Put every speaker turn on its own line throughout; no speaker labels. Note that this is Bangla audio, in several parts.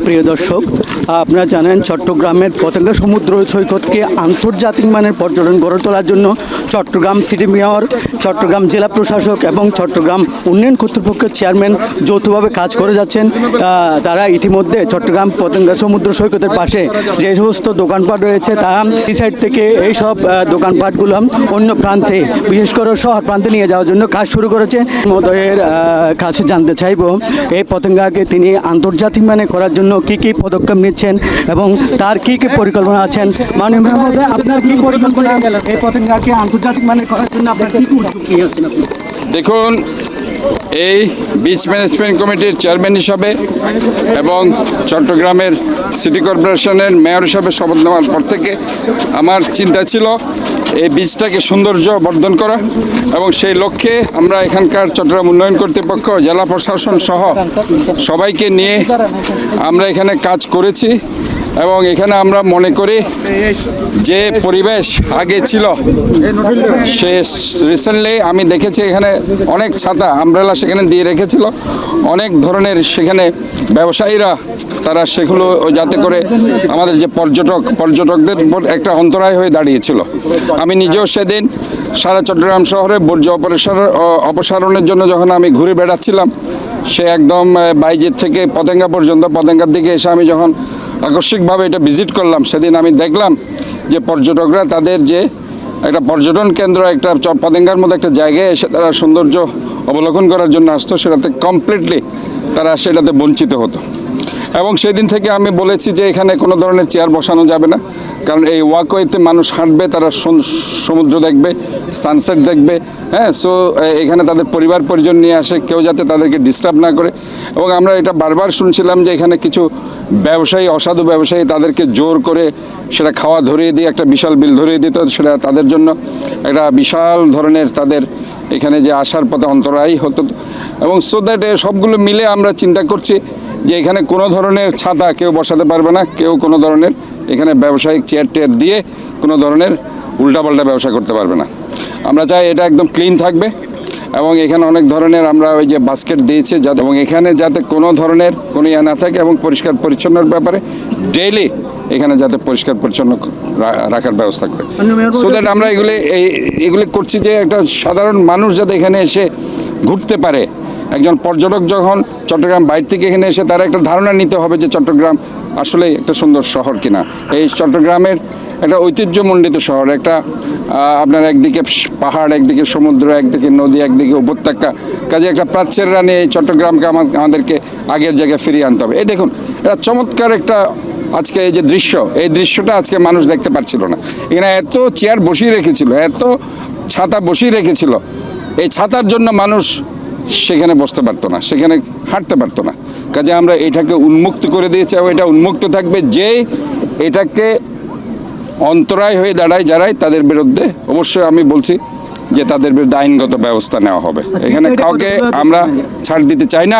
প্রিয় দর্শক, আপনারা জানেন চট্টগ্রামের পতেঙ্গা সমুদ্র সৈকতকে আন্তর্জাতিক মানের পর্যটন গড়ে তোলার জন্য চট্টগ্রাম সিটি মেয়র, চট্টগ্রাম জেলা প্রশাসক এবং চট্টগ্রাম উন্নয়ন কর্তৃপক্ষের চেয়ারম্যান যৌথভাবে কাজ করে যাচ্ছেন। তারা ইতিমধ্যে চট্টগ্রাম পতেঙ্গা সমুদ্র সৈকতের পাশে যে সমস্ত দোকানপাট রয়েছে তা এই সাইড থেকে এইসব দোকানপাটগুলো অন্য প্রান্তে, বিশেষ করে শহর প্রান্তে নিয়ে যাওয়ার জন্য কাজ শুরু করেছে। মহোদয়ের কাছে জানতে চাইব এই পতেঙ্গাকে তিনি আন্তর্জাতিক মানে করার জন্য কি কি পদক্ষেপ নিচ্ছেন এবং তার কি কি পরিকল্পনা আছেন। মাননীয় মহোদয়, আপনার কি পরিকল্পনা এই পতেঙ্গাকে আন্তর্জাতিক মানে করার জন্য আপনার কি কি উদ্যোগ নিয়েছেন?
দেখুন, এই বিচ ম্যানেজমেন্ট কমিটির চেয়ারম্যান হিসাবে এবং চট্টগ্রামের সিটি কর্পোরেশনের মেয়র হিসাবে শপথ নেওয়ার পর থেকে আমার চিন্তা ছিল এই বীজটাকে সৌন্দর্য বর্ধন করা, এবং সেই লক্ষ্যে আমরা এখানকার চট্টগ্রাম উন্নয়ন কর্তৃপক্ষ, জেলা প্রশাসন সহ সবাইকে নিয়ে আমরা এখানে কাজ করেছি। এবং এখানে আমরা মনে করি যে পরিবেশ আগে ছিল, সে রিসেন্টলি আমি দেখেছি এখানে অনেক ছাতা আমব্রেলা সেখানে দিয়ে রেখেছিল, অনেক ধরনের সেখানে ব্যবসায়ীরা তারা সেগুলো যাতে করে আমাদের যে পর্যটকদের একটা অন্তরায় হয়ে দাঁড়িয়েছিল। আমি নিজেও সেদিন সারা চট্টগ্রাম শহরে বর্জ্য অপসারণের জন্য যখন আমি ঘুরে বেড়াচ্ছিলাম, সে একদম বাইজিৎ থেকে পতেঙ্গা পর্যন্ত, পতেঙ্গার দিকে এসে আমি যখন আকস্মিকভাবে এটা ভিজিট করলাম, সেদিন আমি দেখলাম যে পর্যটকরা তাদের যে একটা পর্যটন কেন্দ্র, একটা পতেঙ্গার মতো একটা জায়গায় এসে তারা সৌন্দর্য অবলোকন করার জন্য আসতো, সেটাতে কমপ্লিটলি তারা সেটাতে বঞ্চিত হতো। এবং সেদিন থেকে আমি বলেছি যে এখানে কোনো ধরনের চেয়ার বসানো যাবে না, কারণ এই ওয়াকওয়েতে মানুষ হাঁটবে, তারা সমুদ্র দেখবে, সানসেট দেখবে। হ্যাঁ, সো এখানে তাদের পরিবার পরিজন নিয়ে আসে, কেউ যাতে তাদেরকে ডিস্টার্ব না করে। এবং আমরা এটা বারবার শুনছিলাম যে এখানে কিছু ব্যবসায়ী, অসাধু ব্যবসায়ী তাদেরকে জোর করে সেটা খাওয়া ধরিয়ে দিয়ে একটা বিশাল বিল ধরিয়ে দিত, সেটা তাদের জন্য একটা বিশাল ধরনের তাদের এখানে যে আসার পথে অন্তরায় হতো। এবং সো দ্যাট সবগুলো মিলে আমরা চিন্তা করছি যে এখানে কোনো ধরনের ছাতা কেউ বসাতে পারবে না, কেউ কোনো ধরনের এখানে ব্যবসায়িক চেয়ার টেয়ার দিয়ে কোনো ধরনের উল্টাপাল্টা ব্যবসা করতে পারবে না। আমরা চাই এটা একদম ক্লিন থাকবে, এবং এখানে অনেক ধরনের আমরা ওই যে বাস্কেট দিয়েছি যাতে, এবং এখানে যাতে কোনো ধরনের কোনো ইয়ে না থাকে, এবং পরিষ্কার পরিচ্ছন্নর ব্যাপারে ডেইলি এখানে যাতে পরিষ্কার পরিচ্ছন্ন রাখার ব্যবস্থা করে। সো দ্যাট আমরা এগুলি করছি যে একটা সাধারণ মানুষ যাতে এখানে এসে ঘুরতে পারে। একজন পর্যটক যখন চট্টগ্রাম বাইরে থেকে এখানে এসে তারা একটা ধারণা নিতে হবে যে চট্টগ্রাম আসলে একটা সুন্দর শহর কিনা। এই চট্টগ্রামের একটা ঐতিহ্যমণ্ডিত শহর, একটা আপনার একদিকে পাহাড়, একদিকে সমুদ্র, একদিকে নদী, একদিকে উপত্যকা, কাজে একটা প্রাচ্যেররা নিয়ে এই চট্টগ্রামকে আমাদেরকে আগের জায়গায় ফিরিয়ে আনতে হবে। এই দেখুন, এটা চমৎকার একটা আজকে এই যে দৃশ্য, এই দৃশ্যটা আজকে মানুষ দেখতে পাচ্ছিল না। এখানে এত চেয়ার বসিয়ে রেখেছিল, এত ছাতা বসিয়ে রেখেছিল, এই ছাতার জন্য মানুষ সেখানে বসতে পারতো না, সেখানে হাঁটতে পারতো না। কাজে আমরা এটাকে উন্মুক্ত করে দিয়েছি, এবং এটা উন্মুক্ত থাকবে। যে এটাকে অন্তরায় হয়ে দাঁড়ায় যারাই, তাদের বিরুদ্ধে অবশ্যই আমি বলছি যে তাদের বিরুদ্ধে আইনগত ব্যবস্থা নেওয়া হবে। এখানে কাউকে আমরা ছাড় দিতে চাই না।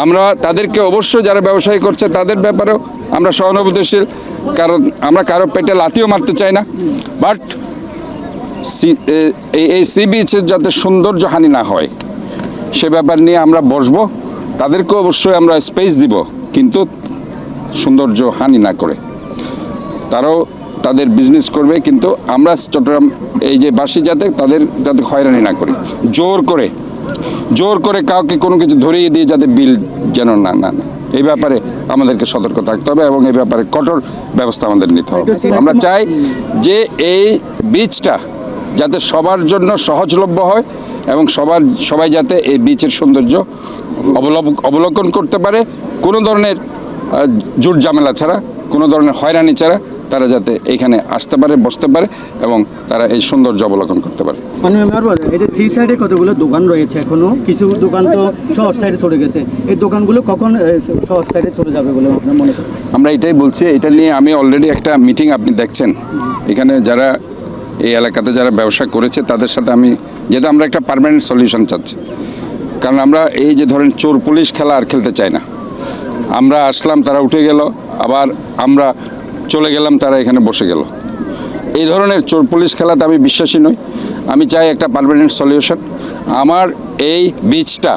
আমরা তাদেরকে অবশ্যই, যারা ব্যবসায়ী করছে তাদের ব্যাপারেও আমরা সহানুভূতিশীল, কারণ আমরা কারো পেটে লাথিও মারতে চাই না। বাট এই সি বিচের যাতে সৌন্দর্য হানি না হয় সে ব্যাপার নিয়ে আমরা বসবো। তাদেরকে অবশ্যই আমরা স্পেস দিব, কিন্তু সৌন্দর্য হানি না করে। তারাও তাদের বিজনেস করবে, কিন্তু আমরা চট্টগ্রাম এই যে বাসী যাতে যাতে হয়রানি না করি, জোর করে কাউকে কোনো কিছু ধরিয়ে দিয়ে যাতে বিল যেন না এই ব্যাপারে আমাদেরকে সতর্ক থাকতে হবে, এবং এই ব্যাপারে কঠোর ব্যবস্থা আমাদের নিতে হবে। আমরা চাই যে এই বীজটা যাতে সবার জন্য সহজলভ্য হয়, এবং সবাই যাতে এই বিচের সৌন্দর্য অবলোকন করতে পারে, কোনো ধরনের জুট ঝামেলা ছাড়া, কোনো ধরনের হয়রানি ছাড়া তারা যাতে এখানে আসতে পারে, বসতে পারে, এবং তারা এই সৌন্দর্য অবলোকন করতে পারে।
এই যে সি সাইডে কতগুলো দোকান রয়েছে, এখনো কিছু দোকান তো শহর সাইডে চলে গেছে, এই দোকানগুলো কখন শহর সাইডে চলে যাবে বলে আপনার মনে করেন?
আমরা এটাই বলছি, এটা নিয়ে আমি অলরেডি একটা মিটিং আপনি দেখছেন, এখানে যারা এই এলাকাতে যারা ব্যবসা করেছে তাদের সাথে আমি, যেহেতু আমরা একটা পার্মানেন্ট সলিউশন চাচ্ছি, কারণ আমরা এই যে ধরেন চোর পুলিশ খেলা আর খেলতে চাই না। আমরা আসলাম, তারা উঠে গেল, আবার আমরা চলে গেলাম, তারা এখানে বসে গেল। এই ধরনের চোর পুলিশ খেলাতে আমি বিশ্বাসী নই। আমি চাই একটা পার্মানেন্ট সলিউশন। আমার এই বীজটা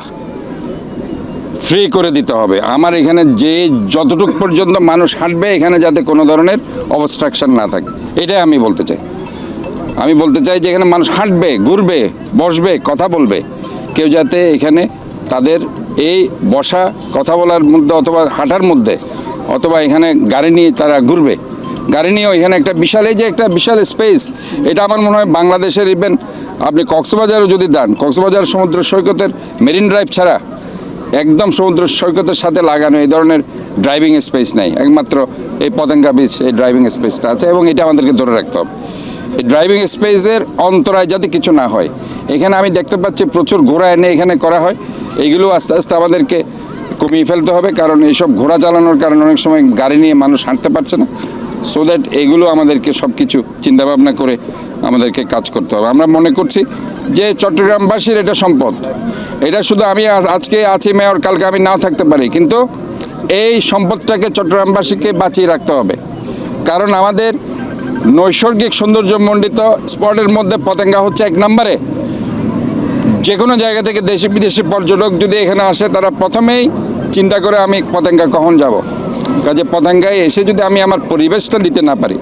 ফ্রি করে দিতে হবে। আমার এখানে যে যতটুকু পর্যন্ত মানুষ হাঁটবে এখানে যাতে কোনো ধরনের অবস্ট্রাকশন না থাকে, এটাই আমি বলতে চাই। আমি বলতে চাই যে এখানে মানুষ হাঁটবে, ঘুরবে, বসবে, কথা বলবে, কেউ যাতে এখানে তাদের এই বসা, কথা বলার মধ্যে অথবা হাঁটার মধ্যে অথবা এখানে গাড়ি নিয়ে তারা ঘুরবে, গাড়ি নিয়েও এখানে একটা বিশাল, এই যে একটা বিশাল স্পেস, এটা আমার মনে হয় বাংলাদেশের, ইভেন আপনি কক্সবাজারও যদি যান, কক্সবাজার সমুদ্র সৈকতের মেরিন ড্রাইভ ছাড়া একদম সমুদ্র সৈকতের সাথে লাগানো এই ধরনের ড্রাইভিং স্পেস নেই। একমাত্র এই পতেঙ্গা বিচ এই ড্রাইভিং স্পেসটা আছে এবং এটা আমাদেরকে ধরে রাখতে হবে। এই ড্রাইভিং স্পেসের অন্তরায় যাতে কিছু না হয়। এখানে আমি দেখতে পাচ্ছি প্রচুর ঘোড়া এনে এখানে করা হয়, এইগুলো আস্তে আস্তে আমাদেরকে কমিয়ে ফেলতে হবে, কারণ এইসব ঘোড়া চালানোর কারণে অনেক সময় গাড়ি নিয়ে মানুষ হাঁটতে পারছে না। সো দ্যাট এইগুলো আমাদেরকে সব কিছু চিন্তাভাবনা করে আমাদেরকে কাজ করতে হবে। আমরা মনে করছি যে চট্টগ্রামবাসীর এটা সম্পদ, এটা শুধু আমি আজকে আছি মেয়র, কালকে আমি নাও থাকতে পারি, কিন্তু এই সম্পদটাকে চট্টগ্রামবাসীকে বাঁচিয়ে রাখতে হবে। কারণ আমাদের নৈসর্গিক সৌন্দর্যমণ্ডিত স্পটের মধ্যে পতেঙ্গা হচ্ছে এক নম্বরে। যে কোনো জায়গা থেকে দেশি বিদেশি পর্যটক যদি এখানে আসে, তারা প্রথমেই চিন্তা করে আমি পতেঙ্গা কখন যাব। কাজে পতেঙ্গায় এসে যদি আমি আমার পরিবেশটা দিতে না পারি,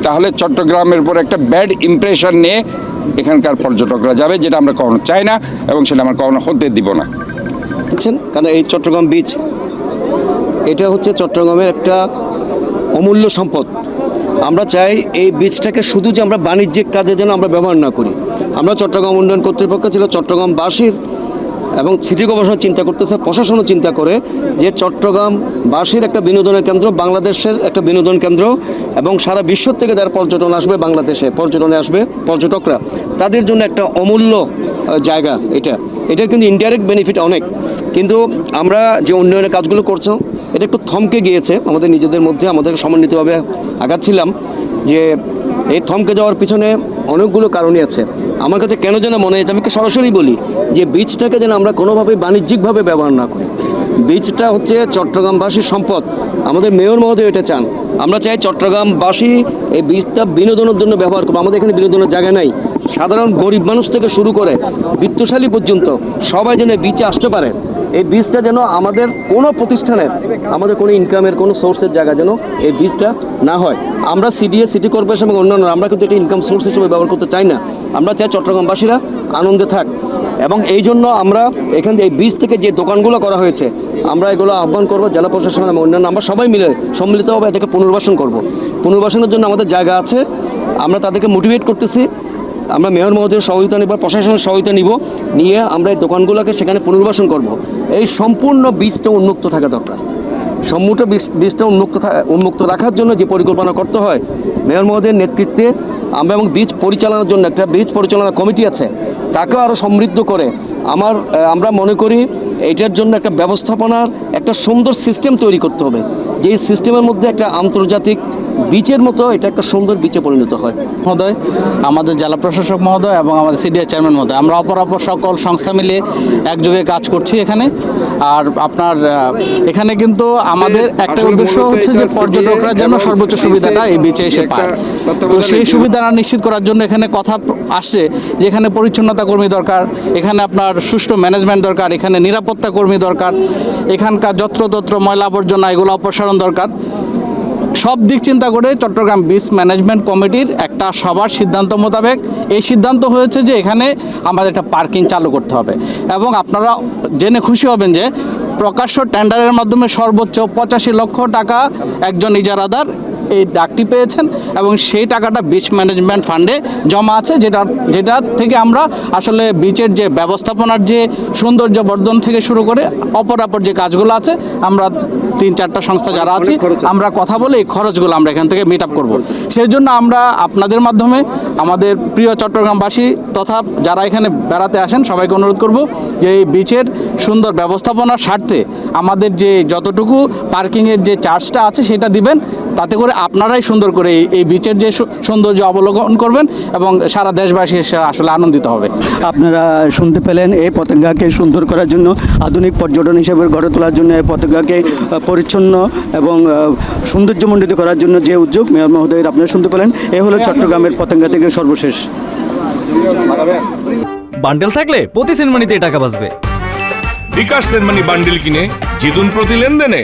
তাহলে চট্টগ্রামের উপর একটা ব্যাড ইমপ্রেশন নিয়ে এখানকার পর্যটকরা যাবে, যেটা আমরা কখনো চাই না এবং সেটা আমরা কখনো হতে দিব না।
কারণ এই চট্টগ্রাম বিচ, এটা হচ্ছে চট্টগ্রামের একটা অমূল্য সম্পদ। আমরা চাই এই বীজটাকে শুধু যে আমরা বাণিজ্যিক কাজে যেন আমরা ব্যবহার না করি। আমরা চট্টগ্রাম উন্নয়ন কর্তৃপক্ষ ছিল চট্টগ্রামবাসীর এবং সিটি কর্পোরেশন চিন্তা করতেছে, প্রশাসনও চিন্তা করে যে চট্টগ্রামবাসীর একটা বিনোদনের কেন্দ্র, বাংলাদেশের একটা বিনোদন কেন্দ্র, এবং সারা বিশ্ব থেকে যারা পর্যটন আসবে বাংলাদেশে, পর্যটনে আসবে পর্যটকরা, তাদের জন্য একটা অমূল্য জায়গা। এটার কিন্তু ইনডাইরেক্ট বেনিফিট অনেক। কিন্তু আমরা যে উন্নয়নের কাজগুলো করছি, এটা একটু থমকে গিয়েছে আমাদের নিজেদের মধ্যে। আমাদের সমন্বিতভাবে আগাচ্ছিলাম, যে এই থমকে যাওয়ার পিছনে অনেকগুলো কারণই আছে। আমার কাছে কেন যেন মনে হয়েছে, আমি সরাসরি বলি যে বীজটাকে যেন আমরা কোনোভাবেই বাণিজ্যিকভাবে ব্যবহার না করি। বীজটা হচ্ছে চট্টগ্রামবাসীর সম্পদ। আমাদের মেয়র মহোদয় এটা চান। আমরা চাই চট্টগ্রামবাসী এই বীজটা বিনোদনের জন্য ব্যবহার করবো। আমাদের এখানে বিনোদনের জায়গা নাই। সাধারণ গরিব মানুষ থেকে শুরু করে বিত্তশালী পর্যন্ত সবাই যেন বিচে আসতে পারে। এই বীজটা যেন আমাদের কোনো প্রতিষ্ঠানের, আমাদের কোনো ইনকামের কোনো সোর্সের জায়গা যেন এই বীজটা না হয়। আমরা সিডিএ, সিটি কর্পোরেশন এবং অন্যান্য, আমরা কিন্তু এটা ইনকাম সোর্স হিসেবে ব্যবহার করতে চাই না। আমরা চাই চট্টগ্রামবাসীরা আনন্দে থাক, এবং এই জন্য আমরা এখান থেকে এই বীজ থেকে যে দোকানগুলো করা হয়েছে, আমরা এগুলো আহ্বান করবো জেলা প্রশাসন এবং অন্যান্য, আমরা সবাই মিলে সম্মিলিতভাবে এটাকে পুনর্বাসন করব। পুনর্বাসনের জন্য আমাদের জায়গা আছে, আমরা তাদেরকে মোটিভেট করতেছি। আমরা মেয়র মহোদয়ের সহযোগিতা নিব, প্রশাসনের সহযোগিতা নিয়ে আমরা এই দোকানগুলোকে সেখানে পুনর্বাসন করব। এই সম্পূর্ণ বীজটা উন্মুক্ত থাকা দরকার। সম্পূর্ণ বীজটা উন্মুক্ত রাখার জন্য যে পরিকল্পনা করতে হয় মেয়র মহোদয়ের নেতৃত্বে, আমরা এবং বীজ পরিচালনার জন্য একটা বীজ পরিচালনা কমিটি আছে, তাকেও আরও সমৃদ্ধ করে আমরা মনে করি এটার জন্য একটা ব্যবস্থাপনার একটা সুন্দর সিস্টেম তৈরি করতে হবে, যেই সিস্টেমের মধ্যে একটা আন্তর্জাতিক বিচের মতো এটা একটা সুন্দর বিচে পরিণত হয়।
মহোদয়, আমাদের জেলা প্রশাসক মহোদয় এবং আমাদের সিডিএ চেয়ারম্যান মহোদয়, আমরা অপরাপর সকল সংস্থা মিলে একযোগে কাজ করছি এখানে। আর আপনার এখানে কিন্তু আমাদের একটা উদ্দেশ্য হচ্ছে যে পর্যটকরা যেন সর্বোচ্চ সুবিধাটা এই বিচে এসে পায়। তো সেই সুবিধাটা নিশ্চিত করার জন্য এখানে কথা আসছে যে এখানে পরিচ্ছন্নতা কর্মী দরকার, এখানে আপনার সুষ্ঠু ম্যানেজমেন্ট দরকার, এখানে নিরাপত্তা কর্মী দরকার, এখানকার যত্রতত্র ময়লা আবর্জনা এগুলো অপসারণ দরকার। সব দিক চিন্তা করে চট্টগ্রাম বিচ ম্যানেজমেন্ট কমিটির একটা সবার সিদ্ধান্ত মোতাবেক এই সিদ্ধান্ত হয়েছে যে এখানে আমাদের একটা পার্কিং চালু করতে হবে। এবং আপনারা জেনে খুশি হবেন যে প্রকাশ্য টেন্ডারের মাধ্যমে সর্বোচ্চ 85 লক্ষ টাকা একজন ইজারাদার এই ডাকটি পেয়েছেন, এবং সেই টাকাটা বিচ ম্যানেজমেন্ট ফান্ডে জমা আছে, যেটা থেকে আমরা আসলে বিচের যে ব্যবস্থাপনার যে সৌন্দর্য বর্ধন থেকে শুরু করে অপরাপর যে কাজগুলো আছে, আমরা 3-4টা সংস্থা যারা আছি আমরা কথা বলে এই খরচগুলো আমরা এখান থেকে মিট আপ করবো। সেই জন্য আমরা আপনাদের মাধ্যমে আমাদের প্রিয় চট্টগ্রামবাসী তথা যারা এখানে বেড়াতে আসেন সবাইকে অনুরোধ করব যে এই বিচের সুন্দর ব্যবস্থাপনার স্বার্থে আমাদের যে যতটুকু পার্কিংয়ের যে চার্জটা আছে সেটা দিবেন, তাতে করে আপনারাই সুন্দর করে এই বিচের যে সৌন্দর্য অবলোকন করবেন এবং সারা দেশবাসী আসলে আনন্দিত হবে।
আপনারা শুনতে পেলেন, এই পতেঙ্গাকে সুন্দর করার জন্য, আধুনিক পর্যটন হিসেবে গড়ে তোলার জন্য, এই পতেঙ্গাকে পরিচ্ছন্ন এবং সৌন্দর্যমণ্ডিত করার জন্য যে উদ্যোগ মেয়র মহোদয়ের আপনারা শুনতে পেলেন। এ হলো চট্টগ্রামের পতেঙ্গা থেকে সর্বশেষ।
বান্ডেল থাকলে প্রতি সেনমানিতে টাকা বাঁচবে।
বিকাশ সেনমানি বান্ডিল কিনে জিতুন প্রতি লেনদেনে।